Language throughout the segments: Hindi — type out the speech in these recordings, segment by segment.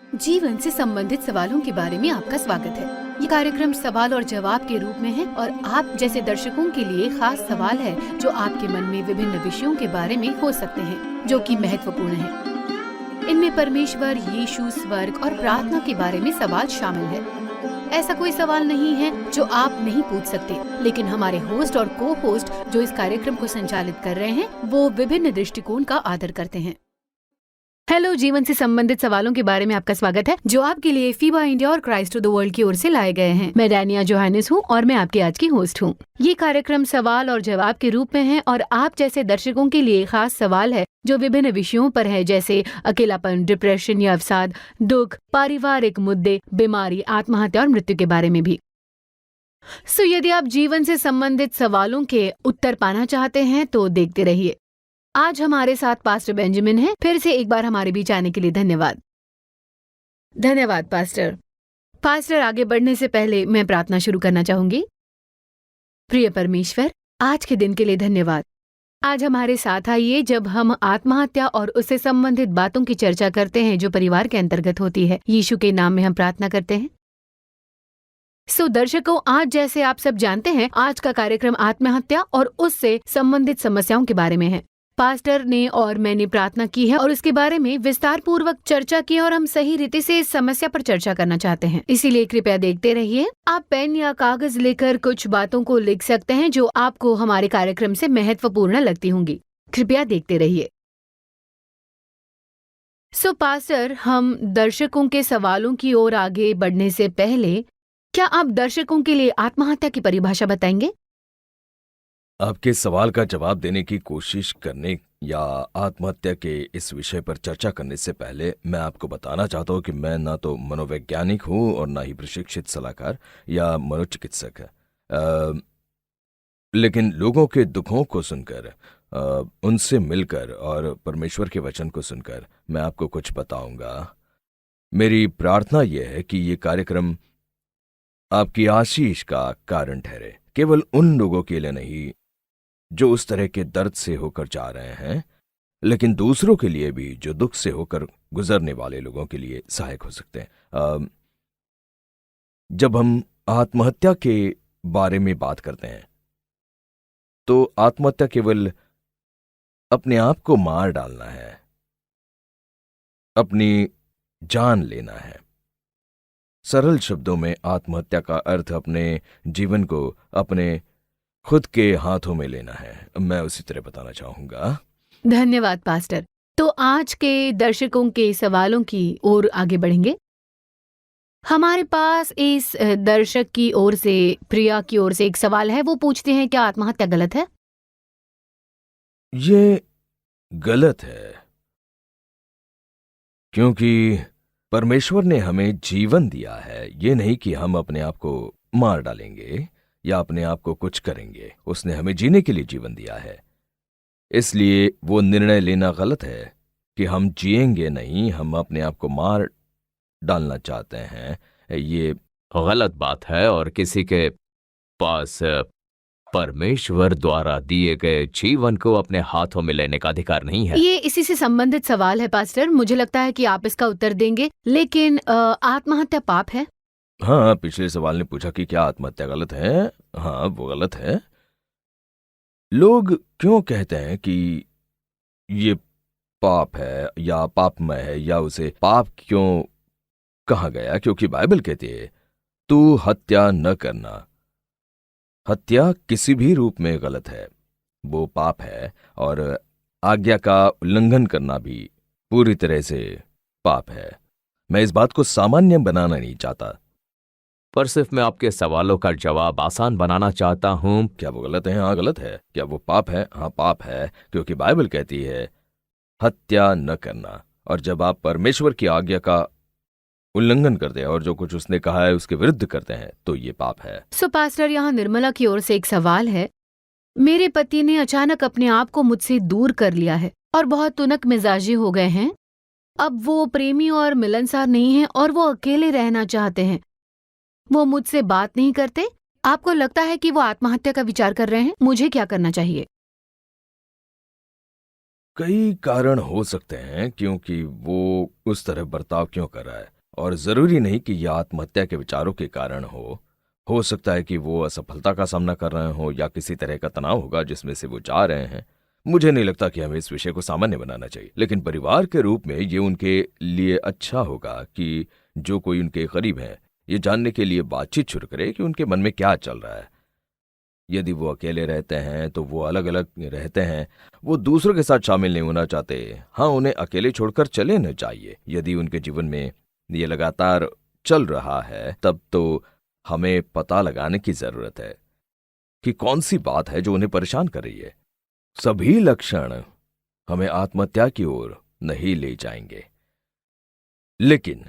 जीवन से संबंधित सवालों के बारे में आपका स्वागत है। ये कार्यक्रम सवाल और जवाब के रूप में है और आप जैसे दर्शकों के लिए खास सवाल है जो आपके मन में विभिन्न विषयों के बारे में हो सकते हैं, जो कि महत्वपूर्ण है। इनमें परमेश्वर, यीशु, स्वर्ग और प्रार्थना के बारे में सवाल शामिल है। ऐसा कोई सवाल नहीं है जो आप नहीं पूछ सकते, लेकिन हमारे होस्ट और को होस्ट जो इस कार्यक्रम को संचालित कर रहे हैं, वो विभिन्न दृष्टिकोण का आदर करते हैं। हेलो, जीवन से संबंधित सवालों के बारे में आपका स्वागत है जो आपके लिए फीबा इंडिया और क्राइस्ट टू द वर्ल्ड की ओर से लाए गए हैं। मैं डैनिया जोहानिस हूँ और मैं आपकी आज की होस्ट हूँ। ये कार्यक्रम सवाल और जवाब के रूप में है और आप जैसे दर्शकों के लिए खास सवाल है जो विभिन्न विषयों पर है, जैसे अकेलापन, डिप्रेशन या अवसाद, दुख, पारिवारिक मुद्दे, बीमारी, आत्महत्या और मृत्यु के बारे में भी। यदि आप जीवन से संबंधित सवालों के उत्तर पाना चाहते हैं तो देखते रहिए। आज हमारे साथ पास्टर बेंजामिन है। फिर से एक बार हमारे बीच आने के लिए धन्यवाद। धन्यवाद पास्टर, आगे बढ़ने से पहले मैं प्रार्थना शुरू करना चाहूंगी। प्रिय परमेश्वर, आज के दिन के लिए धन्यवाद। आज हमारे साथ आइए जब हम आत्महत्या और उससे संबंधित बातों की चर्चा करते हैं जो परिवार के अंतर्गत होती है। यीशु के नाम में हम प्रार्थना करते हैं। दर्शकों, आज जैसे आप सब जानते हैं, आज का कार्यक्रम आत्महत्या और उससे संबंधित समस्याओं के बारे में है। पास्टर ने और मैंने प्रार्थना की है और उसके बारे में विस्तार पूर्वक चर्चा की और हम सही रीति से इस समस्या पर चर्चा करना चाहते हैं। इसीलिए कृपया देखते रहिए। आप पेन या कागज लेकर कुछ बातों को लिख सकते हैं जो आपको हमारे कार्यक्रम से महत्वपूर्ण लगती होंगी। कृपया देखते रहिए। पास्टर, हम दर्शकों के सवालों की ओर आगे बढ़ने से पहले क्या आप दर्शकों के लिए आत्महत्या की परिभाषा बताएंगे? आपके सवाल का जवाब देने की कोशिश करने या आत्महत्या के इस विषय पर चर्चा करने से पहले मैं आपको बताना चाहता हूँ कि मैं ना तो मनोवैज्ञानिक हूँ और ना ही प्रशिक्षित सलाहकार या मनोचिकित्सक है। लेकिन लोगों के दुखों को सुनकर, उनसे मिलकर और परमेश्वर के वचन को सुनकर मैं आपको कुछ बताऊंगा। मेरी प्रार्थना यह है कि ये कार्यक्रम आपकी आशीष का कारण ठहरे, केवल उन लोगों के लिए नहीं जो उस तरह के दर्द से होकर जा रहे हैं, लेकिन दूसरों के लिए भी जो दुख से होकर गुजरने वाले लोगों के लिए सहायक हो सकते हैं। जब हम आत्महत्या के बारे में बात करते हैं तो आत्महत्या केवल अपने आप को मार डालना है, अपनी जान लेना है। सरल शब्दों में आत्महत्या का अर्थ अपने जीवन को अपने खुद के हाथों में लेना है। मैं उसी तरह बताना चाहूंगा। धन्यवाद पास्टर। तो आज के दर्शकों के सवालों की ओर आगे बढ़ेंगे। हमारे पास इस दर्शक की ओर से, प्रिया की ओर से एक सवाल है। वो पूछते हैं, क्या आत्महत्या गलत है? ये गलत है क्योंकि परमेश्वर ने हमें जीवन दिया है। ये नहीं कि हम अपने आप को मार डालेंगे या अपने आप को कुछ करेंगे। उसने हमें जीने के लिए जीवन दिया है। इसलिए वो निर्णय लेना गलत है कि हम जिएंगे नहीं, हम अपने आप को मार डालना चाहते हैं। ये गलत बात है और किसी के पास परमेश्वर द्वारा दिए गए जीवन को अपने हाथों में लेने का अधिकार नहीं है। ये इसी से संबंधित सवाल है पास्टर। मुझे लगता है कि आप इसका उत्तर देंगे, लेकिन आत्महत्या पाप है? हाँ, पिछले सवाल ने पूछा कि क्या आत्महत्या गलत है। हाँ, वो गलत है। लोग क्यों कहते हैं कि ये पाप है या पापमय है, या उसे पाप क्यों कहा गया? क्योंकि बाइबल कहती है, तू हत्या न करना। हत्या किसी भी रूप में गलत है, वो पाप है, और आज्ञा का उल्लंघन करना भी पूरी तरह से पाप है। मैं इस बात को सामान्य बनाना नहीं चाहता, पर सिर्फ मैं आपके सवालों का जवाब आसान बनाना चाहता हूं। क्या वो गलत है? हाँ, गलत है। क्या वो पाप है? हाँ, पाप है, क्योंकि बाइबल कहती है हत्या न करना। और जब आप परमेश्वर की आज्ञा का उल्लंघन करते हैं और जो कुछ उसने कहा है उसके विरुद्ध करते हैं तो ये पाप है। पास्टर, यहाँ निर्मला की ओर से एक सवाल है। मेरे पति ने अचानक अपने आप को मुझसे दूर कर लिया है और बहुत तुनक मिजाजी हो गए हैं। अब वो प्रेमी और मिलनसार नहीं है और वो अकेले रहना चाहते हैं। वो मुझसे बात नहीं करते। आपको लगता है कि वो आत्महत्या का विचार कर रहे हैं? मुझे क्या करना चाहिए? कई कारण हो सकते हैं क्योंकि वो उस तरह बर्ताव क्यों कर रहा है। और जरूरी नहीं कि यह आत्महत्या के विचारों के कारण हो सकता है कि वो असफलता का सामना कर रहे हो या किसी तरह का तनाव होगा जिसमें से वो जा रहे हैं। मुझे नहीं लगता कि हमें इस विषय को सामान्य बनाना चाहिए, लेकिन परिवार के रूप में ये उनके लिए अच्छा होगा कि जो कोई उनके करीब है ये जानने के लिए बातचीत शुरू करे कि उनके मन में क्या चल रहा है। यदि वो अकेले रहते हैं तो वो अलग अलग रहते हैं, वो दूसरों के साथ शामिल नहीं होना चाहते। हाँ, उन्हें अकेले छोड़कर चले न चाहिए। यदि उनके जीवन में ये लगातार चल रहा है तब तो हमें पता लगाने की जरूरत है कि कौन सी बात है जो उन्हें परेशान कर रही है। सभी लक्षण हमें आत्महत्या की ओर नहीं ले जाएंगे, लेकिन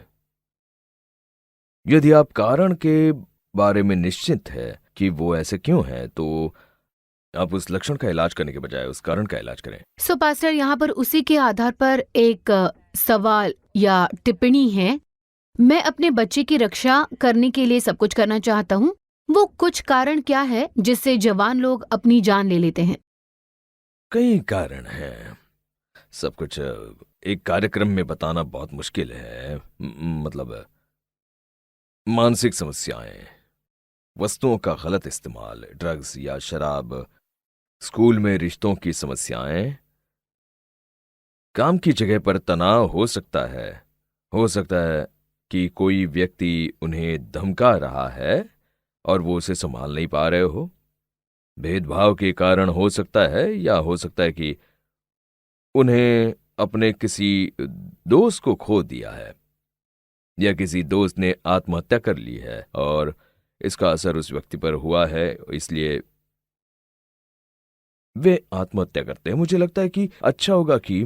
यदि आप कारण के बारे में निश्चित है कि वो ऐसे क्यों है तो आप उस लक्षण का इलाज करने के बजाय उस कारण का इलाज करें। सो पास्टर, यहाँ पर उसी के आधार पर एक सवाल या टिप्पणी है। मैं अपने बच्चे की रक्षा करने के लिए सब कुछ करना चाहता हूँ। वो कुछ कारण क्या है जिससे जवान लोग अपनी जान ले लेते हैं? कई कारण हैं। सब कुछ एक कार्यक्रम में बताना बहुत मुश्किल है। मतलब मानसिक समस्याएं, वस्तुओं का गलत इस्तेमाल, ड्रग्स या शराब, स्कूल में रिश्तों की समस्याएं, काम की जगह पर तनाव हो सकता है कि कोई व्यक्ति उन्हें धमका रहा है और वो उसे संभाल नहीं पा रहे हो। भेदभाव के कारण हो सकता है, या हो सकता है कि उन्हें अपने किसी दोस्त को खो दिया है या किसी दोस्त ने आत्महत्या कर ली है और इसका असर उस व्यक्ति पर हुआ है, इसलिए वे आत्महत्या करते हैं। मुझे लगता है कि अच्छा होगा कि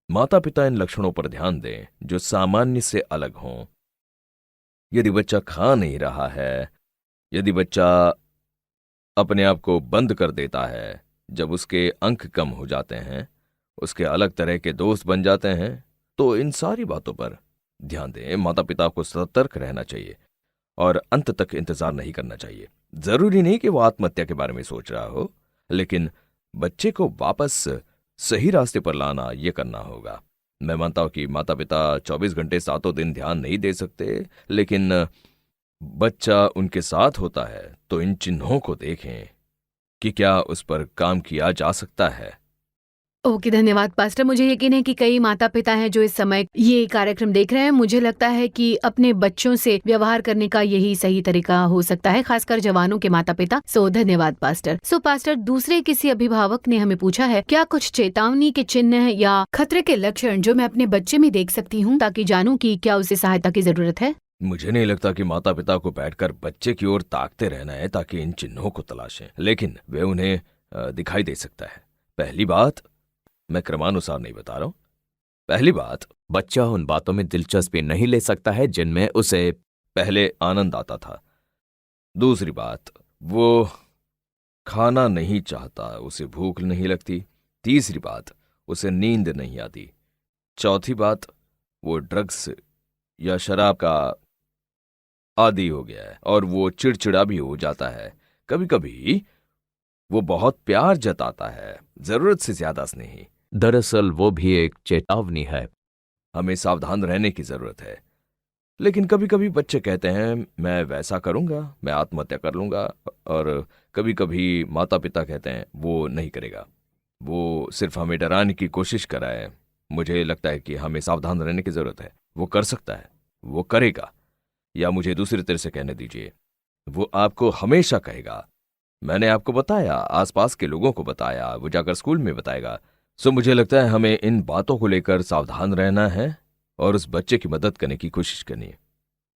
माता पिता इन लक्षणों पर ध्यान दें जो सामान्य से अलग हों। यदि बच्चा खा नहीं रहा है, यदि बच्चा अपने आप को बंद कर देता है, जब उसके अंक कम हो जाते हैं, उसके अलग तरह के दोस्त बन जाते हैं, तो इन सारी बातों पर ध्यान दें। माता पिता को सतर्क रहना चाहिए और अंत तक इंतजार नहीं करना चाहिए। जरूरी नहीं कि वो आत्महत्या के बारे में सोच रहा हो, लेकिन बच्चे को वापस सही रास्ते पर लाना ये करना होगा। मैं मानता हूं कि माता पिता 24 घंटे सातों दिन ध्यान नहीं दे सकते, लेकिन बच्चा उनके साथ होता है तो इन चिन्हों को देखें कि क्या उस पर काम किया जा सकता है। ओके, धन्यवाद पास्टर। मुझे यकीन है कि कई माता पिता हैं जो इस समय ये कार्यक्रम देख रहे हैं। मुझे लगता है कि अपने बच्चों से व्यवहार करने का यही सही तरीका हो सकता है, खासकर जवानों के माता पिता। सो धन्यवाद पास्टर। सो पास्टर, दूसरे किसी अभिभावक ने हमें पूछा है, क्या कुछ चेतावनी के चिन्ह या खतरे के लक्षण जो मैं अपने बच्चे में देख सकती हूँ ताकि जानूं कि क्या उसे सहायता की जरूरत है? मुझे नहीं लगता कि माता पिता को बैठकर बच्चे की ओर ताकते रहना है ताकि इन चिन्हों को तलाशें, लेकिन वे उन्हें दिखाई दे सकता है। पहली बात, मैं क्रमानुसार नहीं बता रहा हूं। पहली बात, बच्चा उन बातों में दिलचस्पी नहीं ले सकता है जिनमें उसे पहले आनंद आता था। दूसरी बात, वो खाना नहीं चाहता, उसे भूख नहीं लगती। तीसरी बात, उसे नींद नहीं आती। चौथी बात, वो ड्रग्स या शराब का आदी हो गया है और वो चिड़चिड़ा भी हो जाता है। कभी कभी वो बहुत प्यार जताता है, जरूरत से ज्यादा नहीं। दरअसल वो भी एक चेतावनी है। हमें सावधान रहने की जरूरत है। लेकिन कभी कभी बच्चे कहते हैं मैं वैसा करूंगा, मैं आत्महत्या कर लूंगा, और कभी कभी माता पिता कहते हैं वो नहीं करेगा, वो सिर्फ हमें डराने की कोशिश कर रहा है। मुझे लगता है कि हमें सावधान रहने की जरूरत है। वो कर सकता है, वो करेगा, या मुझे दूसरी तरह से कहने दीजिए, वो आपको हमेशा कहेगा। मैंने आपको बताया, आसपास के लोगों को बताया, वो जाकर स्कूल में बताएगा। सो मुझे लगता है हमें इन बातों को लेकर सावधान रहना है और उस बच्चे की मदद करने की कोशिश करनी है।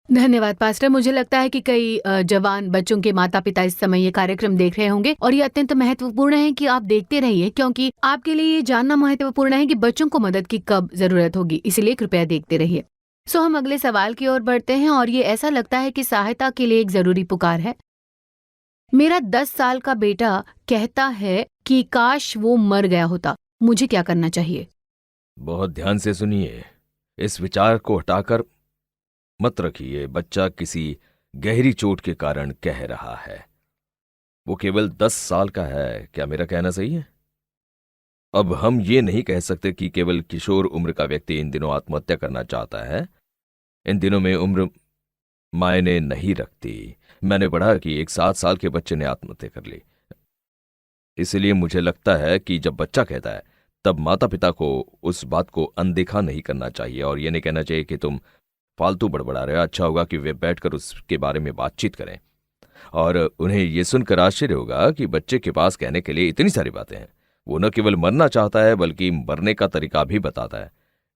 धन्यवाद पास्टर। मुझे लगता है कि कई जवान बच्चों के माता पिता इस समय ये कार्यक्रम देख रहे होंगे और ये अत्यंत महत्वपूर्ण है कि आप देखते रहिए, क्योंकि आपके लिए ये जानना महत्वपूर्ण है कि बच्चों को मदद की कब जरूरत होगी। इसलिए कृपया देखते रहिए। सो हम अगले सवाल की ओर बढ़ते हैं और ये ऐसा लगता है कि सहायता के लिए एक जरूरी पुकार है। मेरा 10 साल का बेटा कहता है कि काश वो मर गया होता, मुझे क्या करना चाहिए? बहुत ध्यान से सुनिए, इस विचार को हटाकर मत रखिए। बच्चा किसी गहरी चोट के कारण कह रहा है। वो केवल 10 साल का है, क्या मेरा कहना सही है? अब हम ये नहीं कह सकते कि केवल किशोर उम्र का व्यक्ति इन दिनों आत्महत्या करना चाहता है। इन दिनों में उम्र मायने नहीं रखती। मैंने पढ़ा कि एक 7 साल के बच्चे ने आत्महत्या कर ली। इसलिए मुझे लगता है कि जब बच्चा कहता है तब माता पिता को उस बात को अनदेखा नहीं करना चाहिए और ये नहीं कहना चाहिए कि तुम फालतू बड़बड़ा रहे हो। अच्छा होगा कि वे बैठकर उसके बारे में बातचीत करें। और उन्हें ये सुनकर आश्चर्य होगा कि बच्चे के पास कहने के लिए इतनी सारी बातें हैं। वो न केवल मरना चाहता है बल्कि मरने का तरीका भी बताता है।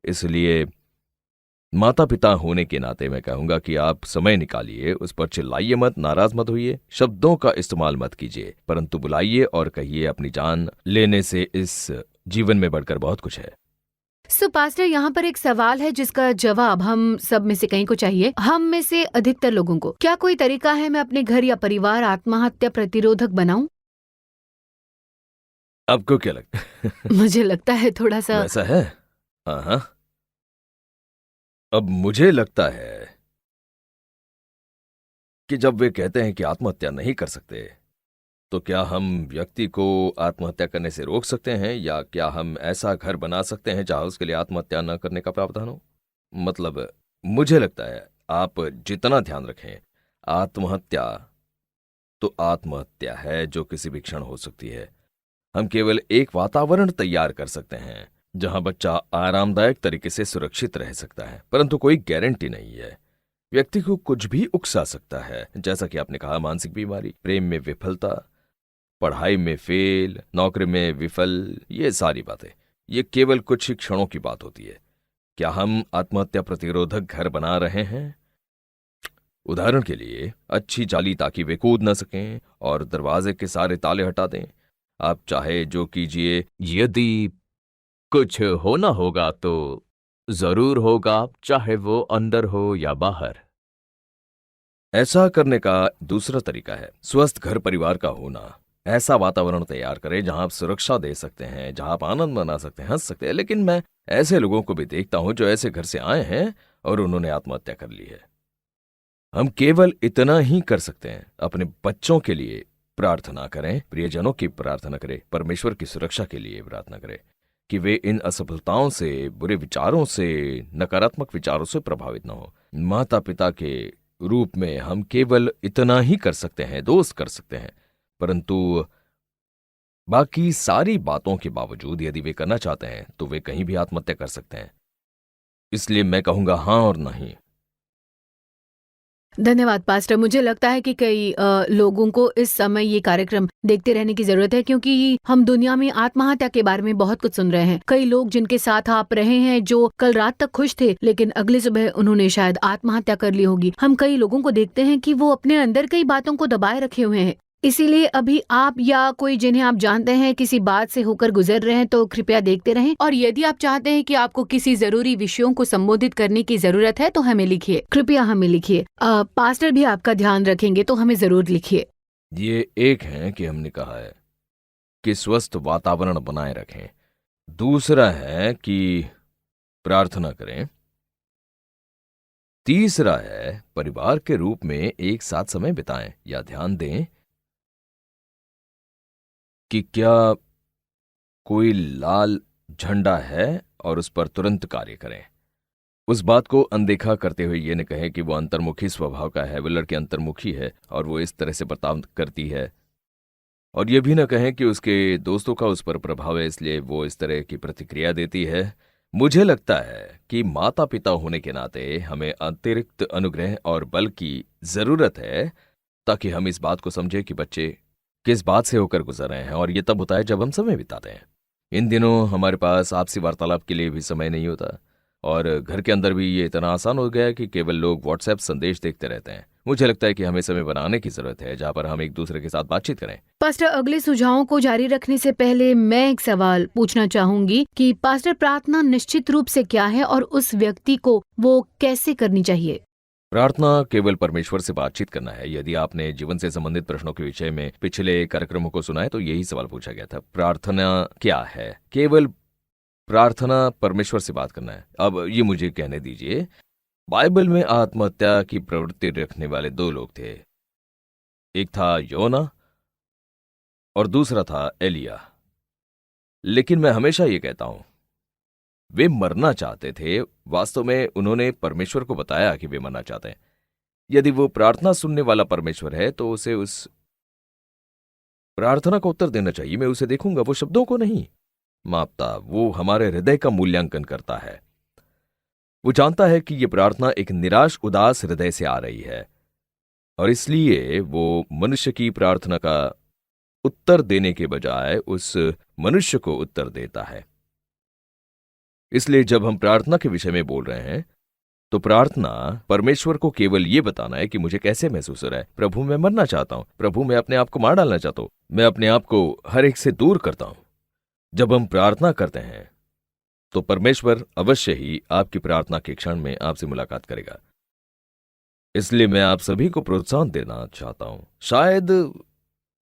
इसलिए माता पिता होने के नाते मैं कहूंगा कि आप समय निकालिए, उस पर चिल्लाइए मत, नाराज मत होइए, शब्दों का इस्तेमाल मत कीजिए, परंतु बुलाइए और कहिए अपनी जान लेने से इस जीवन में बढ़कर बहुत कुछ है। सो पास्टर, यहाँ पर एक सवाल है जिसका जवाब हम सब में से कहीं को चाहिए, हम में से अधिकतर लोगों को। क्या कोई तरीका है मैं अपने घर या परिवार आत्महत्या प्रतिरोधक बनाऊं? आपको क्या लगता है? मुझे लगता है थोड़ा सा। वैसा है? हाँ हाँ। अब मुझे लगता है कि जब वे कहते हैं कि आत्महत्या नहीं कर सकते, तो क्या हम व्यक्ति को आत्महत्या करने से रोक सकते हैं या क्या हम ऐसा घर बना सकते हैं जहां उसके लिए आत्महत्या न करने का प्रावधान हो? मतलब मुझे लगता है आप जितना ध्यान रखें, आत्महत्या तो आत्महत्या है जो किसी भी क्षण हो सकती है। हम केवल एक वातावरण तैयार कर सकते हैं जहां बच्चा आरामदायक तरीके से सुरक्षित रह सकता है, परंतु कोई गारंटी नहीं है। व्यक्ति को कुछ भी उकसा सकता है, जैसा कि आपने कहा, मानसिक बीमारी, प्रेम में विफलता, पढ़ाई में फेल, नौकरी में विफल, ये सारी बातें, ये केवल कुछ ही क्षणों की बात होती है। क्या हम आत्महत्या प्रतिरोधक घर बना रहे हैं? उदाहरण के लिए अच्छी जाली ताकि वे कूद न सकें और दरवाजे के सारे ताले हटा दें। आप चाहे जो कीजिए। यदि कुछ होना होगा तो जरूर होगा, चाहे वो अंदर हो या बाहर। ऐसा करने का दूसरा तरीका है स्वस्थ घर परिवार का होना। ऐसा वातावरण तैयार करें जहां आप सुरक्षा दे सकते हैं, जहां आप आनंद मना सकते हैं, हंस सकते हैं। लेकिन मैं ऐसे लोगों को भी देखता हूं जो ऐसे घर से आए हैं और उन्होंने आत्महत्या कर ली है। हम केवल इतना ही कर सकते हैं, अपने बच्चों के लिए प्रार्थना करें, प्रियजनों की प्रार्थना करें, परमेश्वर की सुरक्षा के लिए प्रार्थना करें कि वे इन असफलताओं से, बुरे विचारों से, नकारात्मक विचारों से प्रभावित न हो। माता पिता के रूप में हम केवल इतना ही कर सकते हैं, दोस्त कर सकते हैं, परंतु बाकी सारी बातों के बावजूद यदि वे करना चाहते हैं तो वे कहीं भी आत्महत्या कर सकते हैं। इसलिए मैं कहूंगा हाँ और नहीं। धन्यवाद पास्टर। मुझे लगता है कि कई लोगों को इस समय ये कार्यक्रम देखते रहने की जरूरत है, क्योंकि हम दुनिया में आत्महत्या के बारे में बहुत कुछ सुन रहे हैं। कई लोग जिनके साथ आप रहे हैं जो कल रात तक खुश थे, लेकिन अगले सुबह उन्होंने शायद आत्महत्या कर ली होगी। हम कई लोगों को देखते हैं कि वो अपने अंदर कई बातों को दबाए रखे हुए हैं। इसीलिए अभी आप या कोई जिन्हें आप जानते हैं किसी बात से होकर गुजर रहे हैं तो कृपया देखते रहें। और यदि आप चाहते हैं कि आपको किसी जरूरी विषयों को संबोधित करने की जरूरत है तो हमें लिखिए, कृपया हमें लिखिए। पास्टर भी आपका ध्यान रखेंगे तो हमें जरूर लिखिए। ये एक है कि हमने कहा है कि स्वस्थ वातावरण बनाए रखें, दूसरा है कि प्रार्थना करें, तीसरा है परिवार के रूप में एक साथ समय बिताएं या ध्यान दें कि क्या कोई लाल झंडा है और उस पर तुरंत कार्य करें। उस बात को अनदेखा करते हुए ये न कहें कि वो अंतर्मुखी स्वभाव का है, वो लड़की अंतर्मुखी है और वो इस तरह से बर्ताव करती है, और ये भी न कहें कि उसके दोस्तों का उस पर प्रभाव है इसलिए वो इस तरह की प्रतिक्रिया देती है। मुझे लगता है कि माता पिता होने के नाते हमें अतिरिक्त अनुग्रह और बल की जरूरत है ताकि हम इस बात को समझें कि बच्चे किस बात से होकर गुजर रहे हैं, और ये तब होता है जब हम समय बिताते हैं। इन दिनों हमारे पास आपसी वार्तालाप के लिए भी समय नहीं होता, और घर के अंदर भी ये इतना आसान हो गया है कि केवल लोग व्हाट्सएप संदेश देखते रहते हैं। मुझे लगता है कि हमें समय बनाने की जरूरत है जहां पर हम एक दूसरे के साथ बातचीत करें। पास्टर, अगले सुझावों को जारी रखने से पहले मैं एक सवाल पूछना चाहूंगी कि पास्टर, प्रार्थना निश्चित रूप से क्या है और उस व्यक्ति को वो कैसे करनी चाहिए? प्रार्थना केवल परमेश्वर से बातचीत करना है। यदि आपने जीवन से संबंधित प्रश्नों के विषय में पिछले कार्यक्रमों को सुना है तो यही सवाल पूछा गया था, प्रार्थना क्या है? केवल प्रार्थना परमेश्वर से बात करना है। अब ये मुझे कहने दीजिए, बाइबल में आत्महत्या की प्रवृत्ति रखने वाले 2 लोग थे, एक था योना और दूसरा था एलिया। लेकिन मैं हमेशा ये कहता हूं वे मरना चाहते थे। वास्तव में उन्होंने परमेश्वर को बताया कि वे मरना चाहते हैं। यदि वो प्रार्थना सुनने वाला परमेश्वर है तो उसे उस प्रार्थना का उत्तर देना चाहिए। मैं उसे देखूंगा, वो शब्दों को नहीं मापता, वो हमारे हृदय का मूल्यांकन करता है। वो जानता है कि यह प्रार्थना एक निराश उदास हृदय से आ रही है और इसलिए वो मनुष्य की प्रार्थना का उत्तर देने के बजाय उस मनुष्य को उत्तर देता है। इसलिए जब हम प्रार्थना के विषय में बोल रहे हैं तो प्रार्थना परमेश्वर को केवल ये बताना है कि मुझे कैसे महसूस हो रहा है। प्रभु, मैं मरना चाहता हूं। प्रभु, मैं अपने आप को मार डालना चाहता हूं। मैं अपने आप को हर एक से दूर करता हूं। जब हम प्रार्थना करते हैं तो परमेश्वर अवश्य ही आपकी प्रार्थना के क्षण में आपसे मुलाकात करेगा। इसलिए मैं आप सभी को प्रोत्साहन देना चाहता हूं। शायद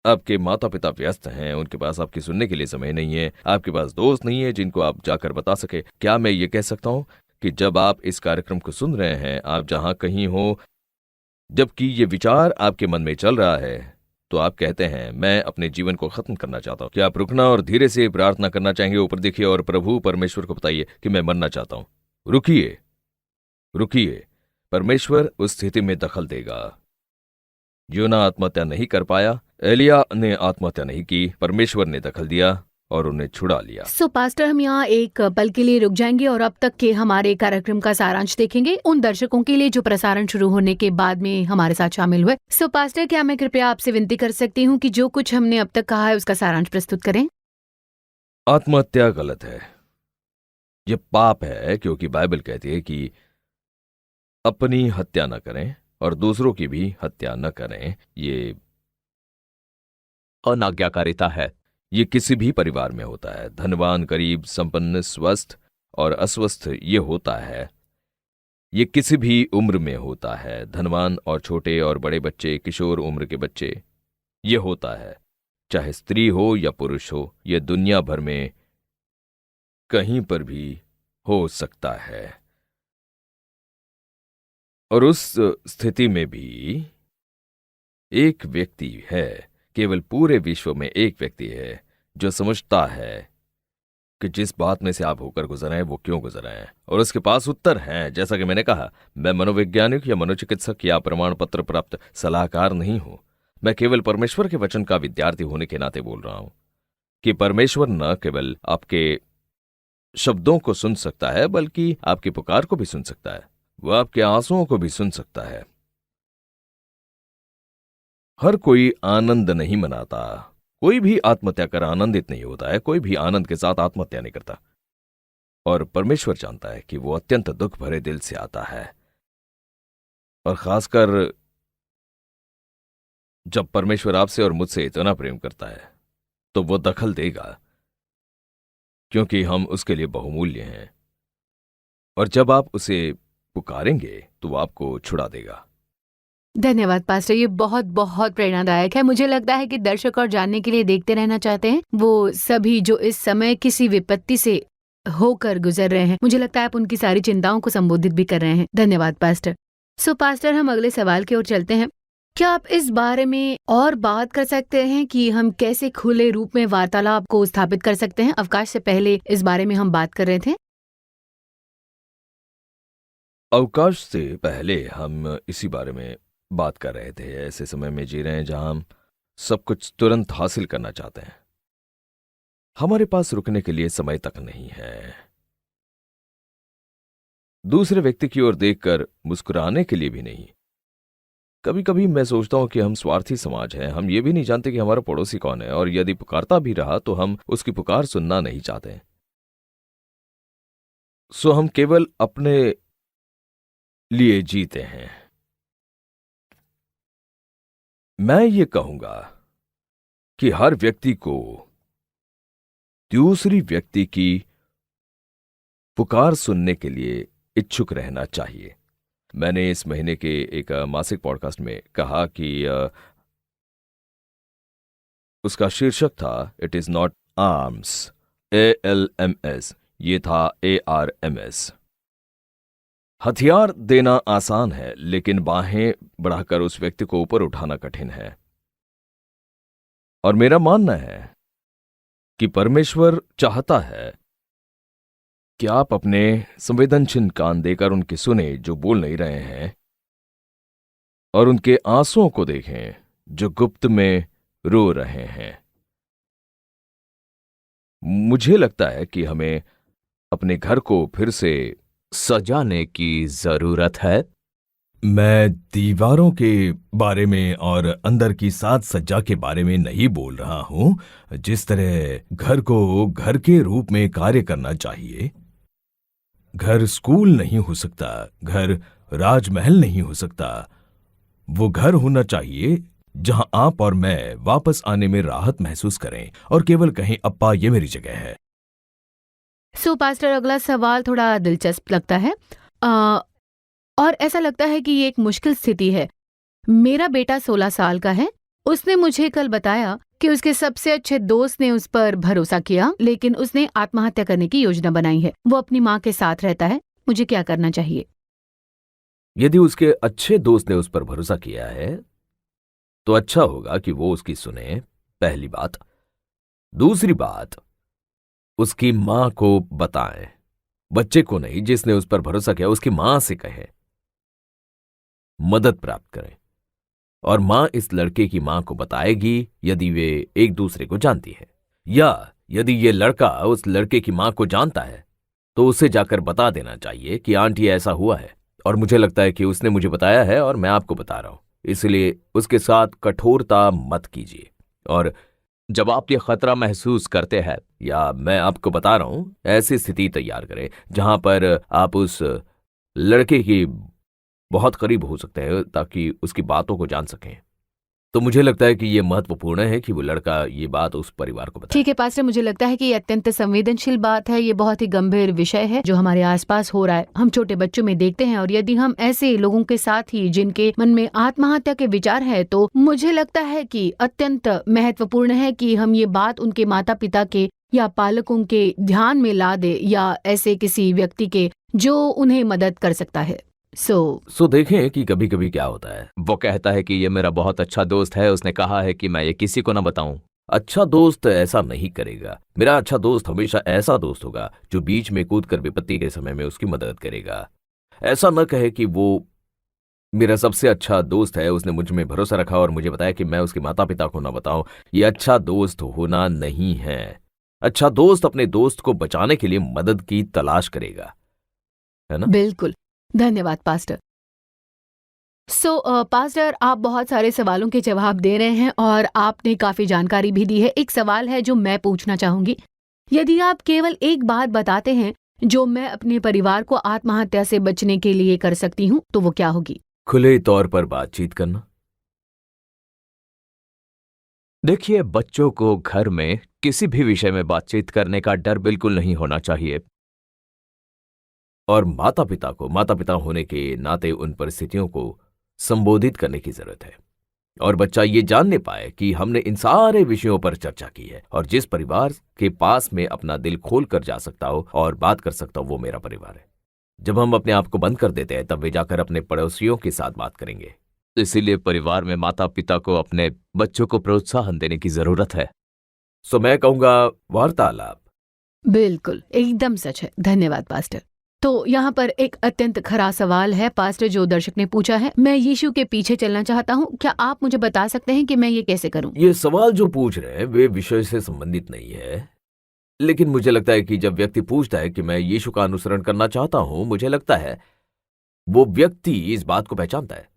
आपके माता पिता व्यस्त हैं, उनके पास आपकी सुनने के लिए समय नहीं है, आपके पास दोस्त नहीं है जिनको आप जाकर बता सके। क्या मैं ये कह सकता हूं कि जब आप इस कार्यक्रम को सुन रहे हैं, आप जहां कहीं हो, जबकि ये विचार आपके मन में चल रहा है, तो आप कहते हैं मैं अपने जीवन को खत्म करना चाहता हूं। क्या आप रुकना और धीरे से प्रार्थना करना चाहेंगे? ऊपर देखिए और प्रभु परमेश्वर को बताइए कि मैं मरना चाहता हूं। रुकिए, रुकिए। परमेश्वर उस स्थिति में दखल देगा। योना आत्महत्या नहीं कर पाया, एलिया ने आत्महत्या नहीं की, परमेश्वर ने दखल दिया और उन्हें छुड़ा लिया। सो पास्टर, हम यहाँ एक पल के लिए रुक जाएंगे और अब तक के हमारे कार्यक्रम का सारांश देखेंगे उन दर्शकों के लिए जो प्रसारण शुरू होने के बाद में हमारे साथ शामिल हुए। सो पास्टर, क्या मैं कृपया आपसे विनती कर सकती हूँ कि जो कुछ हमने अब तक कहा है उसका सारांश प्रस्तुत करें? आत्महत्या गलत है, ये पाप है, क्योंकि बाइबल कहती है कि अपनी हत्या न करें और दूसरों की भी हत्या न करें। ये अनाज्ञाकारिता है। ये किसी भी परिवार में होता है, धनवान, गरीब, संपन्न, स्वस्थ और अस्वस्थ, ये होता है। ये किसी भी उम्र में होता है, धनवान और छोटे और बड़े बच्चे, किशोर उम्र के बच्चे, ये होता है। चाहे स्त्री हो या पुरुष हो, ये दुनिया भर में कहीं पर भी हो सकता है। और उस स्थिति में भी एक व्यक्ति है, केवल पूरे विश्व में एक व्यक्ति है जो समझता है कि जिस बात में से आप होकर गुजर रहे हैं वो क्यों गुजर रहे हैं, और उसके पास उत्तर हैं। जैसा कि मैंने कहा, मैं मनोवैज्ञानिक या मनोचिकित्सक या प्रमाण पत्र प्राप्त सलाहकार नहीं हूं। मैं केवल परमेश्वर के वचन का विद्यार्थी होने के नाते बोल रहा हूं कि परमेश्वर न केवल आपके शब्दों को सुन सकता है बल्कि आपकी पुकार को भी सुन सकता है। वह आपके आंसुओं को भी सुन सकता है। हर कोई आनंद नहीं मनाता, कोई भी आत्महत्या कर आनंदित नहीं होता है, कोई भी आनंद के साथ आत्महत्या नहीं करता। और परमेश्वर जानता है कि वो अत्यंत दुख भरे दिल से आता है, और खासकर जब परमेश्वर आपसे और मुझसे इतना प्रेम करता है तो वो दखल देगा, क्योंकि हम उसके लिए बहुमूल्य हैं। और जब आप उसे पुकारेंगे तो वो आपको छुड़ा देगा। धन्यवाद पास्टर, ये बहुत बहुत प्रेरणादायक है। मुझे लगता है कि दर्शक और जानने के लिए देखते रहना चाहते हैं वो सभी जो इस समय किसी विपत्ति से होकर गुजर रहे हैं। मुझे लगता है आप उनकी सारी चिंताओं को संबोधित भी कर रहे हैं। धन्यवाद पास्टर। सो पास्टर, हम अगले सवाल की ओर चलते हैं। क्या आप इस बारे में और बात कर सकते हैं कि हम कैसे खुले रूप में वार्तालाप को स्थापित कर सकते हैं? अवकाश से पहले इस बारे में हम बात कर रहे थे। अवकाश से पहले हम इसी बारे में बात कर रहे थे। ऐसे समय में जी रहे हैं जहां हम सब कुछ तुरंत हासिल करना चाहते हैं। हमारे पास रुकने के लिए समय तक नहीं है, दूसरे व्यक्ति की ओर देखकर मुस्कुराने के लिए भी नहीं। कभी कभी मैं सोचता हूं कि हम स्वार्थी समाज हैं। हम ये भी नहीं जानते कि हमारा पड़ोसी कौन है, और यदि पुकारता भी रहा तो हम उसकी पुकार सुनना नहीं चाहते। सो हम केवल अपने लिए जीते हैं। मैं ये कहूंगा कि हर व्यक्ति को दूसरी व्यक्ति की पुकार सुनने के लिए इच्छुक रहना चाहिए। मैंने इस महीने के एक मासिक पॉडकास्ट में कहा कि उसका शीर्षक था it is not arms, ALMS, ये था ARMS। हथियार देना आसान है, लेकिन बाहें बढ़ाकर उस व्यक्ति को ऊपर उठाना कठिन है। और मेरा मानना है कि परमेश्वर चाहता है क्या आप अपने संवेदनशील कान देकर उनकी सुने जो बोल नहीं रहे हैं, और उनके आंसुओं को देखें जो गुप्त में रो रहे हैं। मुझे लगता है कि हमें अपने घर को फिर से सजाने की जरूरत है। मैं दीवारों के बारे में और अंदर की साज सज्जा के बारे में नहीं बोल रहा हूं। जिस तरह घर को घर के रूप में कार्य करना चाहिए। घर स्कूल नहीं हो सकता, घर राजमहल नहीं हो सकता। वो घर होना चाहिए जहां आप और मैं वापस आने में राहत महसूस करें और केवल कहें, अप्पा ये मेरी जगह है। सो पास्टर, अगला सवाल थोड़ा दिलचस्प लगता है और ऐसा लगता है कि ये एक मुश्किल स्थिति है। मेरा बेटा 16 साल का है। उसने मुझे कल बताया कि उसके सबसे अच्छे दोस्त ने उस पर भरोसा किया, लेकिन उसने आत्महत्या करने की योजना बनाई है। वो अपनी माँ के साथ रहता है। मुझे क्या करना चाहिए? यदि उसके अच्छे दोस्त ने उस पर भरोसा किया है तो अच्छा होगा कि वो उसकी सुने, पहली बात। दूसरी बात, उसकी मां को बताएं। बच्चे को नहीं, जिसने उस पर भरोसा किया उसकी मां से कहें, मदद प्राप्त करें। और मां इस लड़के की मां को बताएगी यदि वे एक दूसरे को जानती है, या यदि ये लड़का उस लड़के की मां को जानता है तो उसे जाकर बता देना चाहिए कि आंटी ऐसा हुआ है और मुझे लगता है कि उसने मुझे बताया है और मैं आपको बता रहा हूं, इसलिए उसके साथ कठोरता मत कीजिए। और जब आप ये खतरा महसूस करते हैं, या मैं आपको बता रहा हूं, ऐसी स्थिति तैयार करें जहां पर आप उस लड़के की बहुत करीब हो सकते हैं ताकि उसकी बातों को जान सकें। तो मुझे लगता है कि ये महत्वपूर्ण है कि वो लड़का ये बात उस परिवार को बताए। ठीक है पास्टर, मुझे लगता है कि ये अत्यंत संवेदनशील बात है। ये बहुत ही गंभीर विषय है जो हमारे आसपास हो रहा है। हम छोटे बच्चों में देखते हैं, और यदि हम ऐसे लोगों के साथ ही जिनके मन में आत्महत्या के विचार है, तो मुझे लगता है कि अत्यंत महत्वपूर्ण है कि हम ये बात उनके माता पिता के या पालकों के ध्यान में ला दे, या ऐसे किसी व्यक्ति के जो उन्हें मदद कर सकता है। सो देखें कि कभी कभी क्या होता है। वो कहता है कि ये मेरा बहुत अच्छा दोस्त है, उसने कहा है कि मैं ये किसी को ना बताऊं। अच्छा दोस्त ऐसा नहीं करेगा। मेरा अच्छा दोस्त हमेशा ऐसा दोस्त होगा जो बीच में कूदकर विपत्ति के समय में उसकी मदद करेगा। ऐसा न कहे कि वो मेरा सबसे अच्छा दोस्त है, उसने मुझ में भरोसा रखा और मुझे बताया कि मैं उसके माता पिता को ना बताऊं। ये अच्छा दोस्त होना नहीं है। अच्छा दोस्त अपने दोस्त को बचाने के लिए मदद की तलाश करेगा, है ना? बिल्कुल, धन्यवाद पास्टर। पास्टर, आप बहुत सारे सवालों के जवाब दे रहे हैं और आपने काफी जानकारी भी दी है। एक सवाल है जो मैं पूछना चाहूंगी। यदि आप केवल एक बात बताते हैं जो मैं अपने परिवार को आत्महत्या से बचने के लिए कर सकती हूँ, तो वो क्या होगी? खुले तौर पर बातचीत करना। देखिए, बच्चों को घर में किसी भी विषय में बातचीत करने का डर बिल्कुल नहीं होना चाहिए। और माता पिता होने के नाते उन परिस्थितियों को संबोधित करने की जरूरत है, और बच्चा ये जानने पाए कि हमने इन सारे विषयों पर चर्चा की है, और जिस परिवार के पास में अपना दिल खोल कर जा सकता हो और बात कर सकता हो वो मेरा परिवार है। जब हम अपने आप को बंद कर देते हैं तब वे जाकर अपने पड़ोसियों के साथ बात करेंगे। इसीलिए परिवार में माता पिता को अपने बच्चों को प्रोत्साहन देने की जरूरत है। सो मैं कहूंगा वार्तालाप। बिल्कुल, एकदम सच है। धन्यवाद पास्टर। तो यहाँ पर एक अत्यंत खरा सवाल है पास्टर जो दर्शक ने पूछा है। मैं यीशु के पीछे चलना चाहता हूँ, क्या आप मुझे बता सकते हैं कि मैं ये कैसे करूँ? ये सवाल जो पूछ रहे हैं वे विषय से संबंधित नहीं है, लेकिन मुझे लगता है कि जब व्यक्ति पूछता है कि मैं यीशु का अनुसरण करना चाहता हूं, मुझे लगता है वो व्यक्ति इस बात को पहचानता है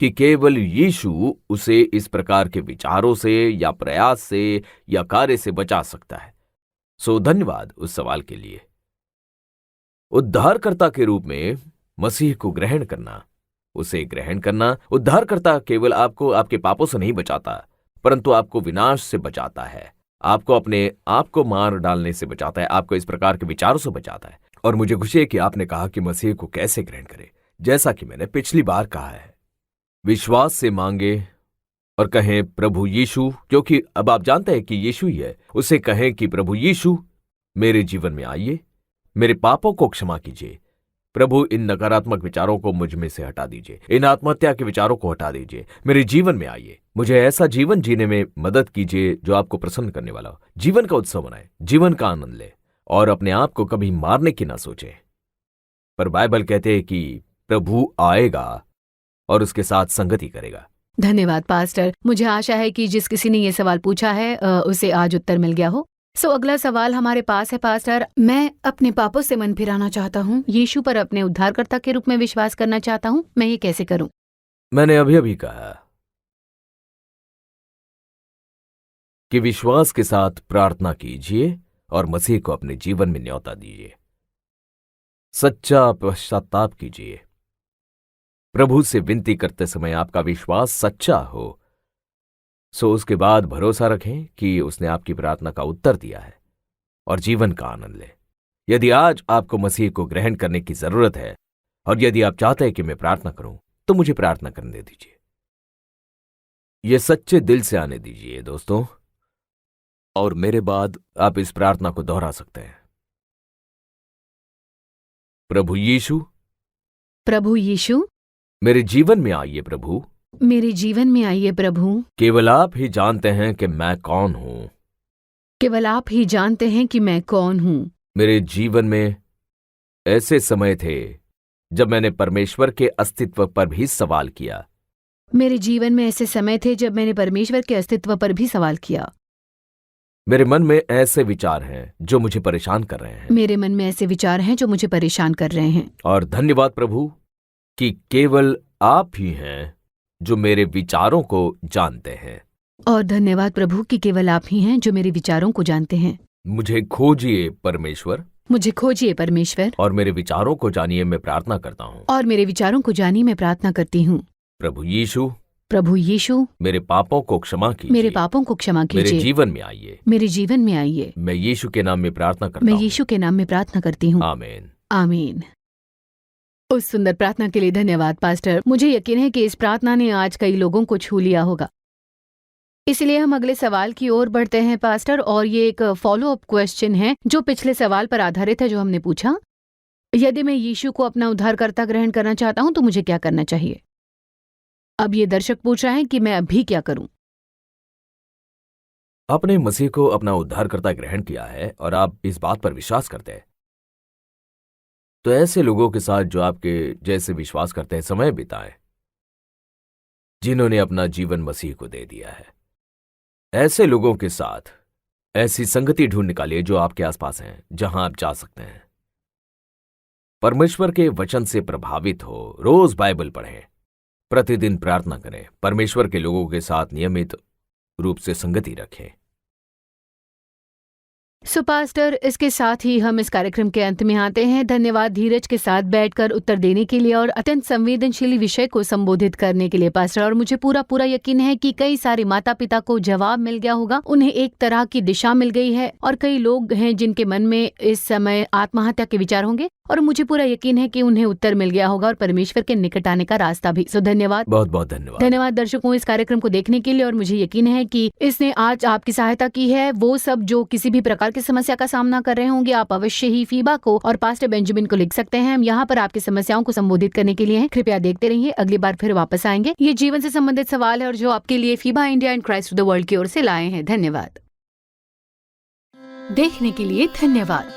कि केवल यीशु उसे इस प्रकार के विचारों से या प्रयास से या कार्य से बचा सकता है। सो धन्यवाद उस सवाल के लिए। उद्धारकर्ता के रूप में मसीह को ग्रहण करना, उसे ग्रहण करना, उद्धारकर्ता केवल आपको आपके पापों से नहीं बचाता, परंतु आपको विनाश से बचाता है, आपको अपने आप को मार डालने से बचाता है, आपको इस प्रकार के विचारों से बचाता है। और मुझे खुशी है कि आपने कहा कि मसीह को कैसे ग्रहण करें। जैसा कि मैंने पिछली बार कहा है, विश्वास से मांगे और कहें प्रभु यीशु, क्योंकि अब आप जानते हैं कि यीशु ही है। उसे कहें कि प्रभु यीशु मेरे जीवन में आइए, मेरे पापों को क्षमा कीजिए। प्रभु इन नकारात्मक विचारों को मुझ में से हटा दीजिए, इन आत्महत्या के विचारों को हटा दीजिए, मेरे जीवन में आइए, मुझे ऐसा जीवन जीने में मदद कीजिए जो आपको प्रसन्न करने वाला हो। जीवन का उत्सव मनाएं, जीवन का आनंद लें और अपने आप को कभी मारने की ना सोचें। पर बाइबल कहते हैं कि प्रभु आएगा और उसके साथ संगति करेगा। धन्यवाद पास्टर। मुझे आशा है कि जिस किसी ने ये सवाल पूछा है उसे आज उत्तर मिल गया हो। अगला सवाल हमारे पास है पास्टर। मैं अपने पापों से मन फिराना चाहता हूँ, यीशु पर अपने उद्धारकर्ता के रूप में विश्वास करना चाहता हूँ, मैं ये कैसे करूँ? मैंने अभी अभी कहा कि विश्वास के साथ प्रार्थना कीजिए और मसीह को अपने जीवन में न्योता दीजिए। सच्चा पश्चाताप कीजिए। प्रभु से विनती करते समय आपका विश्वास सच्चा हो, उसके बाद भरोसा रखें कि उसने आपकी प्रार्थना का उत्तर दिया है और जीवन का आनंद लें। यदि आज आपको मसीह को ग्रहण करने की जरूरत है और यदि आप चाहते हैं कि मैं प्रार्थना करूं, तो मुझे प्रार्थना करने दीजिए। यह सच्चे दिल से आने दीजिए दोस्तों, और मेरे बाद आप इस प्रार्थना को दोहरा सकते हैं। प्रभु यीशु, प्रभु यीशु, मेरे जीवन में आइए प्रभु, मेरे जीवन में आइए प्रभु। केवल आप ही जानते हैं कि मैं कौन हूं। केवल आप ही जानते हैं कि मैं कौन हूँ। मेरे जीवन में ऐसे समय थे जब मैंने परमेश्वर के अस्तित्व पर भी सवाल किया। मेरे जीवन में ऐसे समय थे जब मैंने परमेश्वर के अस्तित्व पर भी सवाल किया। मेरे मन में ऐसे विचार हैं जो मुझे परेशान कर रहे हैं। मेरे मन में ऐसे विचार हैं जो मुझे परेशान कर रहे हैं। और धन्यवाद प्रभु कि केवल आप ही हैं जो मेरे विचारों को जानते हैं। और धन्यवाद प्रभु कि केवल आप ही हैं जो मेरे विचारों को जानते हैं। मुझे खोजिए परमेश्वर, मुझे खोजिए परमेश्वर, और मेरे विचारों को जानिए, मैं प्रार्थना करता हूँ। और मेरे विचारों को जानिए, मैं प्रार्थना करती हूँ। प्रभु यीशु, प्रभु यीशु, मेरे पापों को क्षमा कीजिए। मेरे पापों को क्षमा कीजिए। मेरे जीवन में आइए। मेरे जीवन में आइए। मैं यीशु के नाम में प्रार्थना करता मैं हूँ। यीशु के नाम में प्रार्थना करती हूँ। आमीन। आमीन। उस सुंदर प्रार्थना के लिए धन्यवाद पास्टर। मुझे यकीन है कि इस प्रार्थना ने आज कई लोगों को छू लिया होगा। इसलिए हम अगले सवाल की ओर बढ़ते हैं पास्टर, और ये एक फॉलो अप क्वेश्चन है जो पिछले सवाल पर आधारित है जो हमने पूछा। यदि मैं यीशु को अपना उद्धारकर्ता ग्रहण करना चाहता हूं तो मुझे क्या करना चाहिए? अब ये दर्शक पूछ रहा है कि मैं अभी क्या करूं? आपने मसीह को अपना उद्धारकर्ता ग्रहण किया है और आप इस बात पर विश्वास करते हैं, तो ऐसे लोगों के साथ जो आपके जैसे विश्वास करते हैं समय बिताएं, जिन्होंने अपना जीवन मसीह को दे दिया है। ऐसे लोगों के साथ ऐसी संगति ढूंढ निकालिए जो आपके आसपास हैं, जहां आप जा सकते हैं। परमेश्वर के वचन से प्रभावित हो, रोज बाइबल पढ़ें, प्रतिदिन प्रार्थना करें, परमेश्वर के लोगों के साथ नियमित रूप से संगति रखें। पास्टर, इसके साथ ही हम इस कार्यक्रम के अंत में आते हैं। धन्यवाद धीरज के साथ बैठकर उत्तर देने के लिए और अत्यंत संवेदनशील विषय को संबोधित करने के लिए पास्टर। और मुझे पूरा यकीन है कि कई सारे माता पिता को जवाब मिल गया होगा, उन्हें एक तरह की दिशा मिल गई है। और कई लोग हैं जिनके मन में इस समय आत्महत्या के विचार होंगे, और मुझे पूरा यकीन है कि उन्हें उत्तर मिल गया होगा और परमेश्वर के निकट आने का रास्ता भी। धन्यवाद, बहुत बहुत धन्यवाद। धन्यवाद दर्शकों इस कार्यक्रम को देखने के लिए। और मुझे यकीन है कि इसने आज आपकी सहायता की है। वो सब जो किसी भी प्रकार की समस्या का सामना कर रहे होंगे, आप अवश्य ही फीबा को और पास्टर बेंजामिन को लिख सकते हैं। हम यहाँ पर आपकी समस्याओं को संबोधित करने के लिए हैं। कृपया देखते रहिए, अगली बार फिर वापस आएंगे। ये जीवन से संबंधित सवाल है और जो आपके लिए FIBA India and Christ to the world की ओर से लाए हैं। धन्यवाद। देखने के लिए धन्यवाद।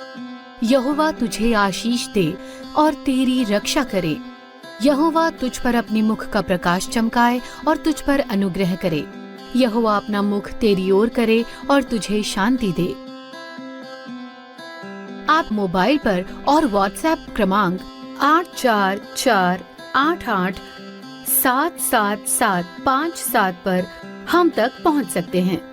यहोवा तुझे आशीष दे और तेरी रक्षा करे। यहोवा तुझ पर अपने मुख का प्रकाश चमकाए और तुझ पर अनुग्रह करे। यहोवा अपना मुख तेरी ओर करे और तुझे शांति दे। आप मोबाइल पर और व्हाट्सएप क्रमांक 8448877757 पर हम तक पहुंच सकते हैं।